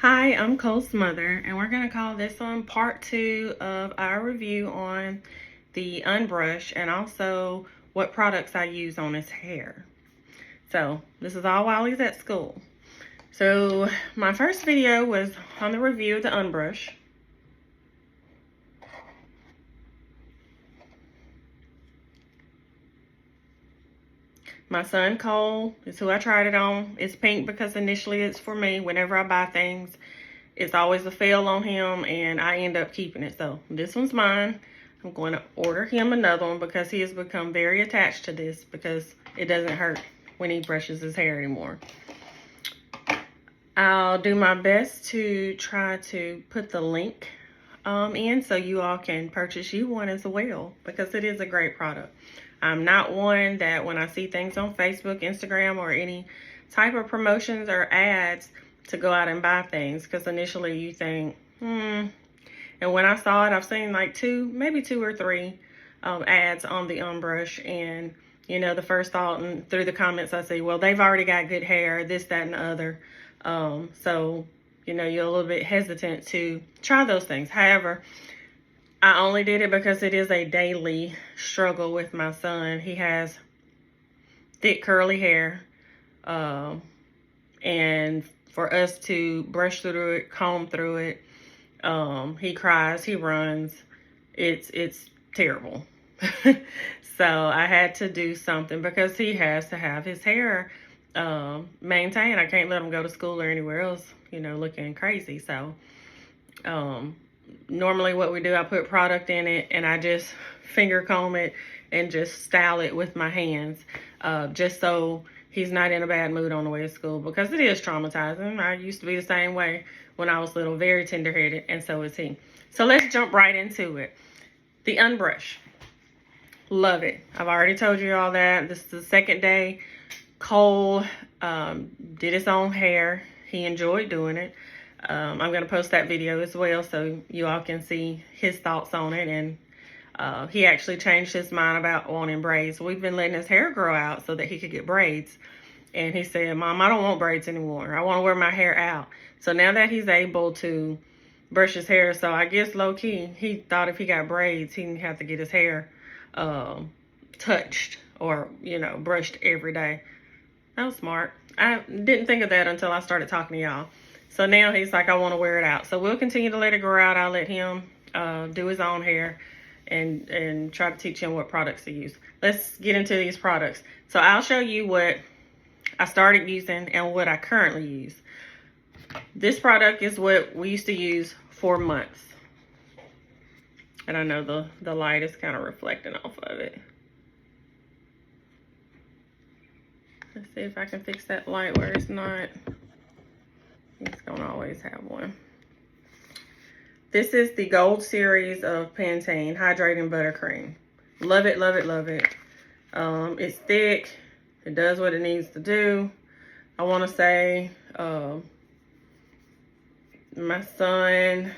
Hi, I'm Cole's mother, and we're going to call this one part 2 of our review on the Unbrush and also what products I use on his hair. So this is all while he's at school. So my first video was on the review of the Unbrush. My son Cole is who I tried it on. It's pink because initially it's for me. Whenever I buy things, it's always a fail on him and I end up keeping it. So this one's mine. I'm going to order him another one because he has become very attached to this because it doesn't hurt when he brushes his hair anymore. I'll do my best to try to put the link in so you all can purchase you one as well because it is a great product. I'm not one that when I see things on Facebook, Instagram, or any type of promotions or ads to go out and buy things because initially you think, And when I saw it, I've seen like maybe two or three ads on the Unbrush, and you know, the first thought and through the comments I see, well, they've already got good hair, this, that, and the other. So, you know, you're a little bit hesitant to try those things. However, I only did it because it is a daily struggle with my son. He has thick curly hair, and for us to brush through it, comb through it, he cries, he runs. It's terrible. So I had to do something because he has to have his hair maintained. I can't let him go to school or anywhere else, you know, looking crazy. So normally what we do, I put product in it and I just finger comb it and just style it with my hands, just so he's not in a bad mood on the way to school, because it is traumatizing. I used to be the same way when I was little, very tender-headed, and so is he. So let's jump right into it. The Unbrush. Love it. I've already told you all that. This is the second day. Cole did his own hair. He enjoyed doing it. I'm going to post that video as well so you all can see his thoughts on it. And he actually changed his mind about wanting braids. We've been letting his hair grow out so that he could get braids. And he said, Mom, I don't want braids anymore. I want to wear my hair out. So now that he's able to brush his hair, so I guess low-key, he thought if he got braids, he didn't have to get his hair touched or, you know, brushed every day. That was smart. I didn't think of that until I started talking to y'all. So now he's like, I want to wear it out. So we'll continue to let it grow out. I'll let him do his own hair and try to teach him what products to use. Let's get into these products. So I'll show you what I started using and what I currently use. This product is what we used to use for months. And I know the light is kind of reflecting off of it. Let's see if I can fix that light where it's not. It's gonna always have one. This is the Gold Series of Pantene Hydrating Buttercream. Love it, love it, love it. It's thick. It does what it needs to do. I want to say my son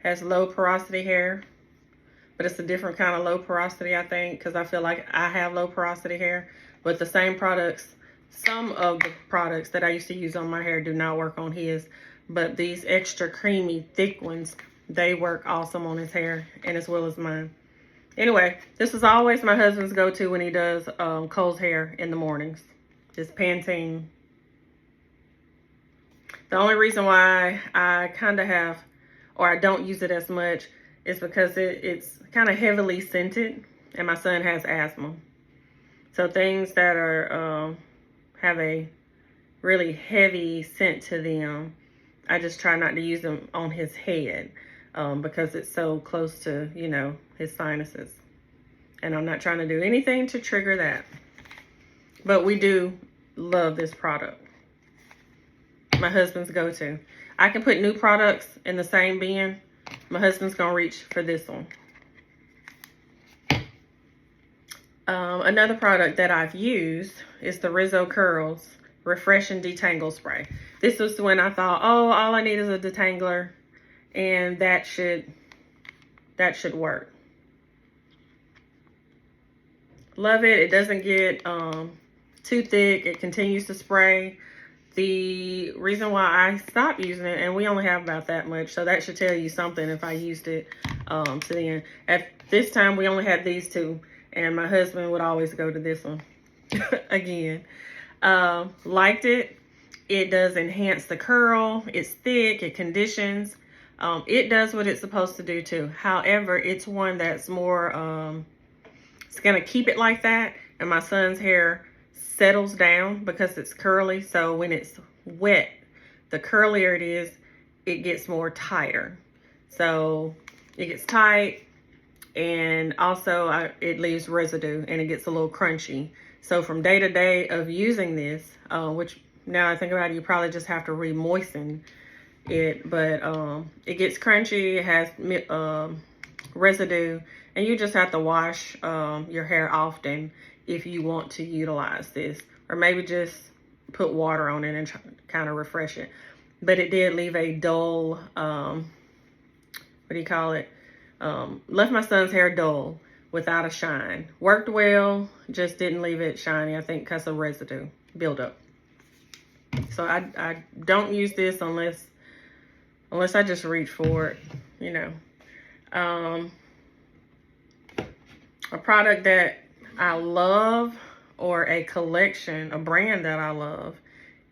has low porosity hair, but it's a different kind of low porosity, I think, because I feel like I have low porosity hair. But the same products, some of the products that I used to use on my hair do not work on his. But these extra creamy, thick ones, they work awesome on his hair and as well as mine. Anyway, this is always my husband's go-to when he does Cole's hair in the mornings. This Pantene. The only reason why I kind of have, or I don't use it as much, is because it's kind of heavily scented and my son has asthma. So things that are have a really heavy scent to them, I just try not to use them on his head because it's so close to, you know, his sinuses. And I'm not trying to do anything to trigger that. But we do love this product. My husband's go-to. I can put new products in the same bin. My husband's going to reach for this one. Another product that I've used is the Rizzo Curls Refresh and Detangle Spray. This was when I thought, oh, all I need is a detangler, and that should work. Love it. It doesn't get too thick. It continues to spray The reason why I stopped using it, and we only have about that much, so that should tell you something if I used it to the end. At this time, we only had these two, and my husband would always go to this one again. Liked it. It does enhance the curl. It's thick. It conditions. It does what it's supposed to do too. However, it's one that's more, it's going to keep it like that. And my son's hair settles down because it's curly. So when it's wet, the curlier it is, it gets more tighter. So it gets tight, and also it leaves residue and it gets a little crunchy. So from day to day of using this, which now I think about it, you probably just have to re-moisten it, but it gets crunchy, it has residue, and you just have to wash your hair often if you want to utilize this, or maybe just put water on it and kind of refresh it. But it did leave a dull, what do you call it? Left my son's hair dull without a shine. Worked well, just didn't leave it shiny, I think because of residue buildup. So I don't use this unless I just reach for it, you know. A product that I love, or a collection, a brand that I love,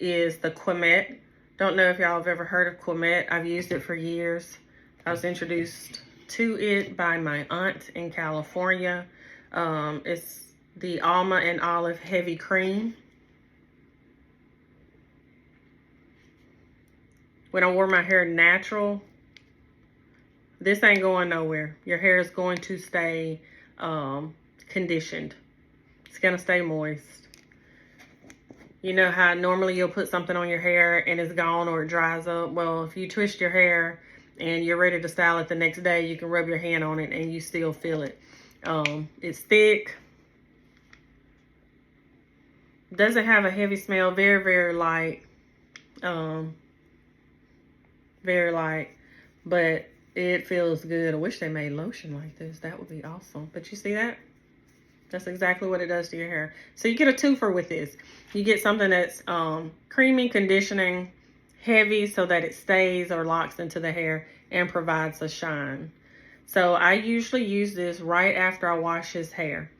is the Quimet. Don't know if y'all have ever heard of Quimet. I've used it for years. I was introduced to it by my aunt in California. It's the Alma and Olive Heavy Cream. When I wore my hair natural, this ain't going nowhere. Your hair is going to stay conditioned. It's gonna stay moist. You know how normally you'll put something on your hair and it's gone or it dries up? Well, if you twist your hair and you're ready to style it the next day, you can rub your hand on it and you still feel it. It's thick. Doesn't have a heavy smell. Very, very light. Very light. But it feels good. I wish they made lotion like this. That would be awesome. But you see that? That's exactly what it does to your hair. So you get a twofer with this. You get something that's creamy, conditioning, heavy so that it stays or locks into the hair and provides a shine. So I usually use this right after I wash his hair.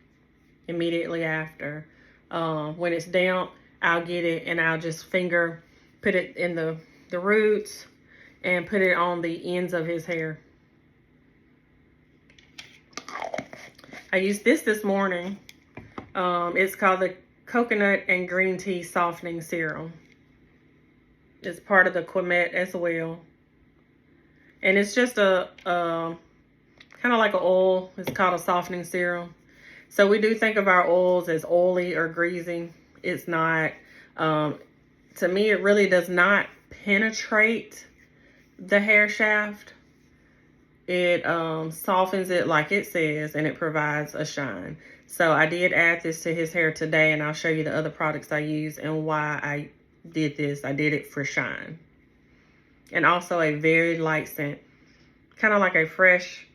Immediately after. When it's damp, I'll get it and I'll just put it in the roots and put it on the ends of his hair. I used this morning. It's called the Coconut and Green Tea Softening Serum. It's part of the Quimet as well. And it's just a kind of like an oil. It's called a softening serum. So we do think of our oils as oily or greasy. It's not. To me, it really does not penetrate the hair shaft. It softens it like it says, and it provides a shine. So I did add this to his hair today, and I'll show you the other products I use and why I did this. I did it for shine. And also a very light scent. Kind of like a fresh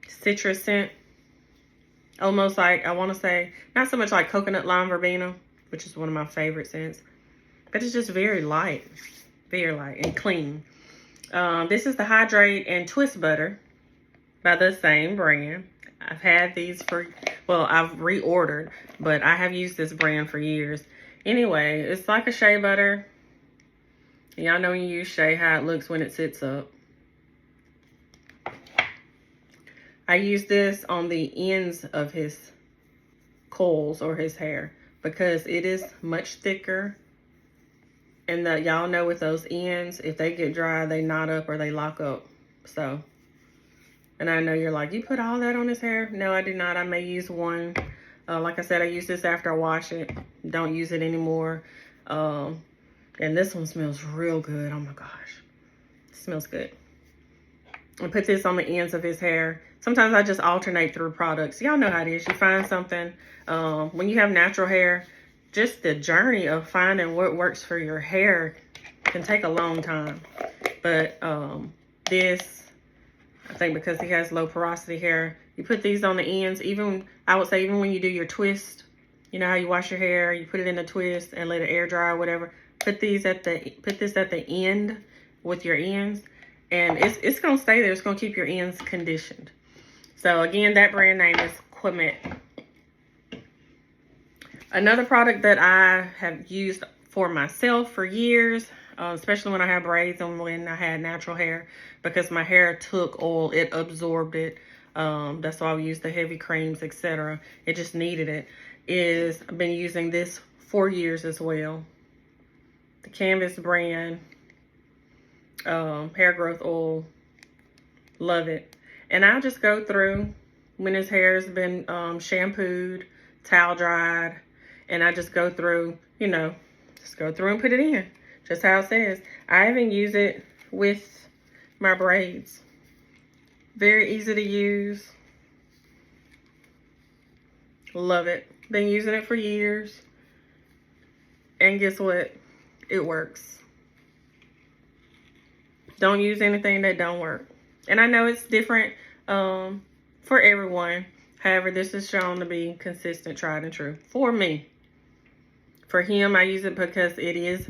citrus scent. Almost like, I want to say, not so much like coconut lime verbena, which is one of my favorite scents. But it's just very light and clean. This is the Hydrate and Twist Butter by the same brand. I've had these I've reordered, but I have used this brand for years. Anyway, it's like a shea butter. Y'all know when you use shea, how it looks when it sits up. I use this on the ends of his coils or his hair because it is much thicker. And y'all know with those ends, if they get dry, they knot up or they lock up. So, and I know you're like, you put all that on his hair? No, I did not. I may use one. Like I said, I use this after I wash it. Don't use it anymore. And this one smells real good. Oh my gosh. It smells good. I put this on the ends of his hair. Sometimes I just alternate through products. Y'all know how it is. You find something. When you have natural hair, just the journey of finding what works for your hair can take a long time. But this, I think because he has low porosity hair, you put these on the ends. I would say even when you do your twist You know how you wash your hair, you put it in a twist and let it air dry or whatever. Put this at the end with your ends, and it's gonna stay there. It's gonna keep your ends conditioned. So again, that brand name is Quemet. Another product that I have used for myself for years, especially when I had braids and when I had natural hair, because my hair took oil, it absorbed it. That's why we use the heavy creams, etc. It just needed it. I've been using this for years as well. The Canvas brand hair growth oil. Love it. And I'll just go through when his hair has been shampooed, towel dried, and I just go through, you know, just go through and put it in, just how it says. I even use it with my braids. Very easy to use. Love it. Been using it for years. And guess what? It works. Don't use anything that don't work. And I know it's different for everyone. However, this is shown to be consistent, tried and true for me. For him, I use it because it is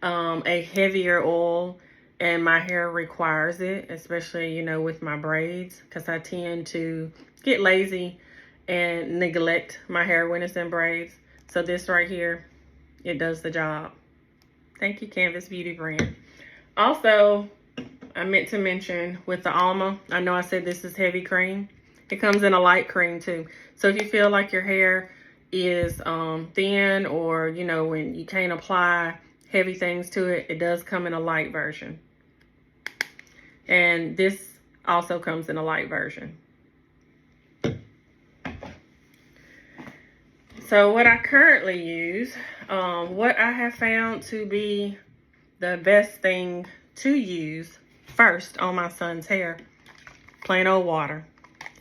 a heavier oil and my hair requires it, especially, you know, with my braids, because I tend to get lazy and neglect my hair when it's in braids. So this right here, it does the job. Thank you, Canvas Beauty brand. Also, I meant to mention with the Alma, I know I said this is heavy cream. It comes in a light cream too. So if you feel like your hair is thin, or, you know, when you can't apply heavy things to it, it does come in a light version. And this also comes in a light version. So what I currently use, what I have found to be the best thing to use first on my son's hair, plain old water,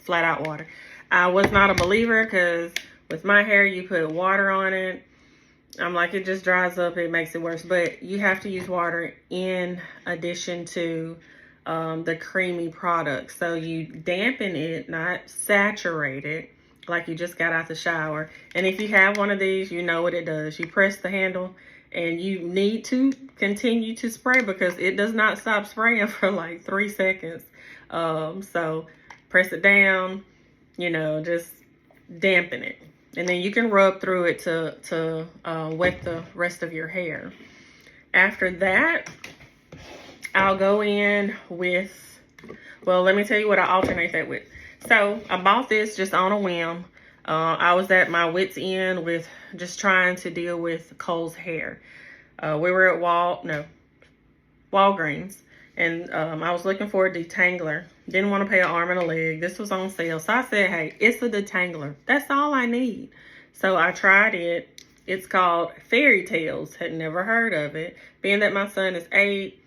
flat out water. I was not a believer because with my hair, you put water on it, I'm like, it just dries up, it makes it worse. But you have to use water in addition to the creamy product. So you dampen it, not saturate it, like you just got out the shower. And if you have one of these, you know what it does. You press the handle and you need to continue to spray because it does not stop spraying for like 3 seconds. So press it down, you know, just dampen it. And then you can rub through it to wet the rest of your hair. After that, I'll go in with, well, let me tell you what I alternate that with. So I bought this just on a whim. I was at my wit's end with just trying to deal with Cole's hair. We were at Walgreens, and I was looking for a detangler. Didn't want to pay an arm and a leg. This was on sale. So I said, hey, it's a detangler. That's all I need. So I tried it. It's called Fairy Tales. Had never heard of it. Being that my son is 8,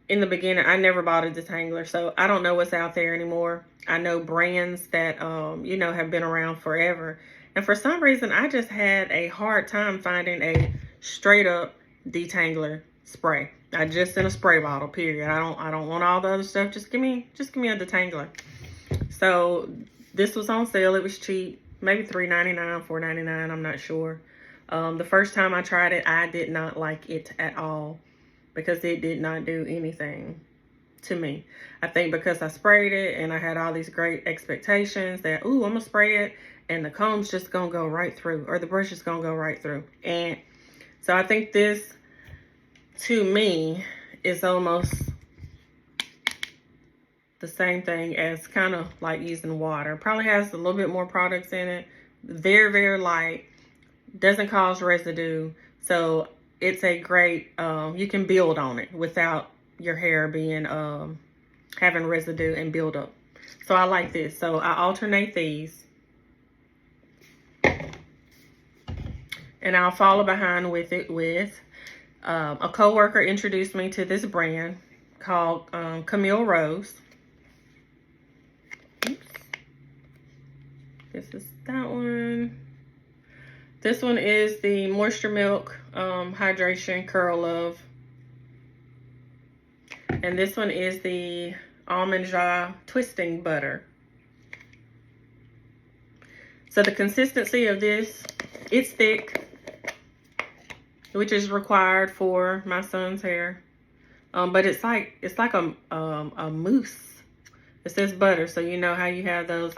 in the beginning, I never bought a detangler. So I don't know what's out there anymore. I know brands that, you know, have been around forever. And for some reason, I just had a hard time finding a straight up detangler spray. Just in a spray bottle, period. I don't want all the other stuff. Just give me a detangler. So this was on sale. It was cheap, maybe $3.99, $4.99. I'm not sure. The first time I tried it, I did not like it at all because it did not do anything to me. I think because I sprayed it and I had all these great expectations that, ooh, I'm gonna spray it and the comb's just gonna go right through, or the brush is gonna go right through. And so I think this, to me, is almost the same thing as kind of like using water. Probably has a little bit more products in it. Very, very light. Doesn't cause residue. So it's a great, you can build on it without your hair being, having residue and build up. So I like this. So I alternate these. And I'll follow behind with it with, a coworker introduced me to this brand called Camille Rose. Oops. This is that one. This one is the Moisture Milk Hydration Curl Love. And this one is the Almond Joie Twisting Butter. So the consistency of this, it's thick, which is required for my son's hair. But it's like a mousse. It says butter, so you know how you have those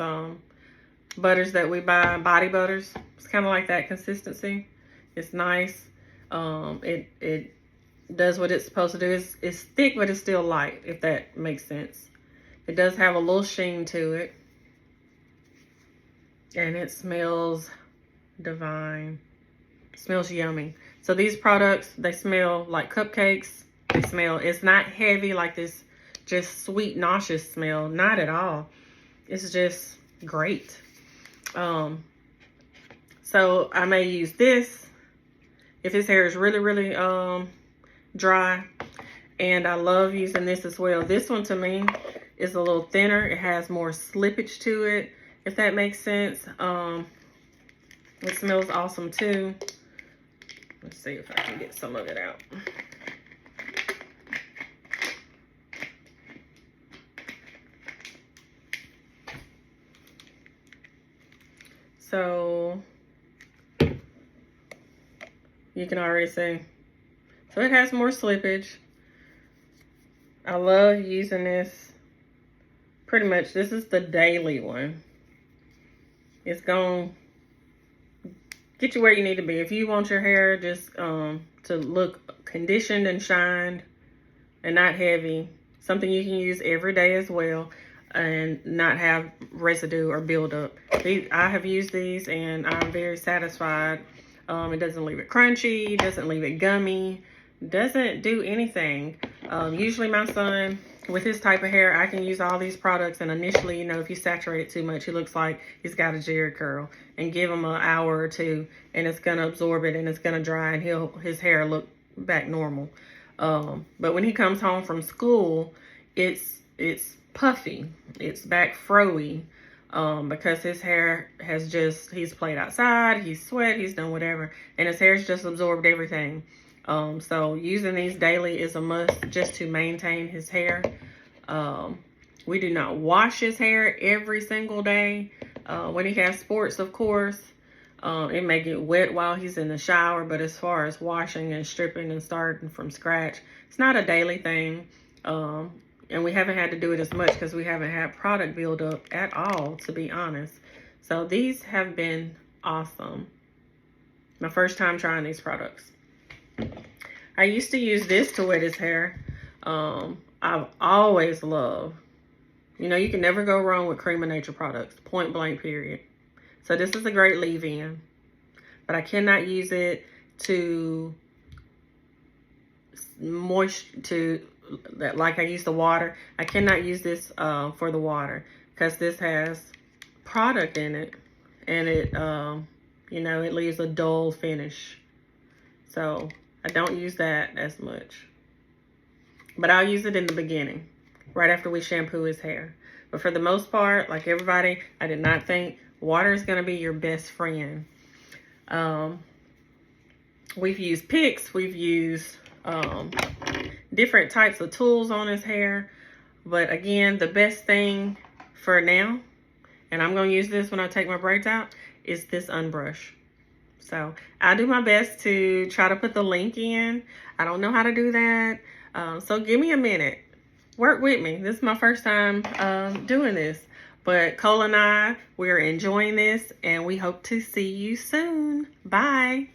butters that we buy, body butters. It's kind of like that consistency. It's nice. It does what it's supposed to do. It's thick, but it's still light, if that makes sense. It does have a little sheen to it. And it smells divine. It smells yummy. So these products, they smell like cupcakes. It's not heavy like this just sweet, nauseous smell. Not at all. It's just great. So I may use this if his hair is really, really dry. And I love using this as well. This one to me is a little thinner. It has more slippage to it, if that makes sense. It smells awesome too. Let's see if I can get some of it out. So you can already see. So it has more slippage. I love using this. Pretty much, this is the daily one. It's gonna get you where you need to be. If you want your hair just to look conditioned and shined and not heavy, something you can use every day as well and not have residue or buildup. I have used these and I'm very satisfied. It doesn't leave it crunchy, doesn't leave it gummy, doesn't do anything. Usually my son, with his type of hair, I can use all these products, and initially, you know, if you saturate it too much, he looks like he's got a Jerry curl, and give him an hour or two and it's gonna absorb it and it's gonna dry and his hair look back normal. But when he comes home from school, it's puffy, it's back froey, because his hair has he's played outside, he's sweat, he's done whatever, and his hair's just absorbed everything. So using these daily is a must just to maintain his hair. We do not wash his hair every single day. When he has sports, of course, it may get wet while he's in the shower, but as far as washing and stripping and starting from scratch, it's not a daily thing. And we haven't had to do it as much because we haven't had product buildup at all, to be honest. So these have been awesome. My first time trying these products. I used to use this to wet his hair. I've always loved, you know, you can never go wrong with Cream of Nature products, point blank, period. So this is a great leave-in, but I cannot use it to like I use the water. I cannot use this for the water because this has product in it, and it you know, it leaves a dull finish. So I don't use that as much, but I'll use it in the beginning, right after we shampoo his hair. But for the most part, like everybody, I did not think water is going to be your best friend. We've used picks, we've used different types of tools on his hair, but again, the best thing for now, and I'm going to use this when I take my braids out, is this Unbrush. So I'll do my best to try to put the link in. I don't know how to do that. So give me a minute. Work with me. This is my first time doing this. But Cole and I, we're enjoying this, and we hope to see you soon. Bye.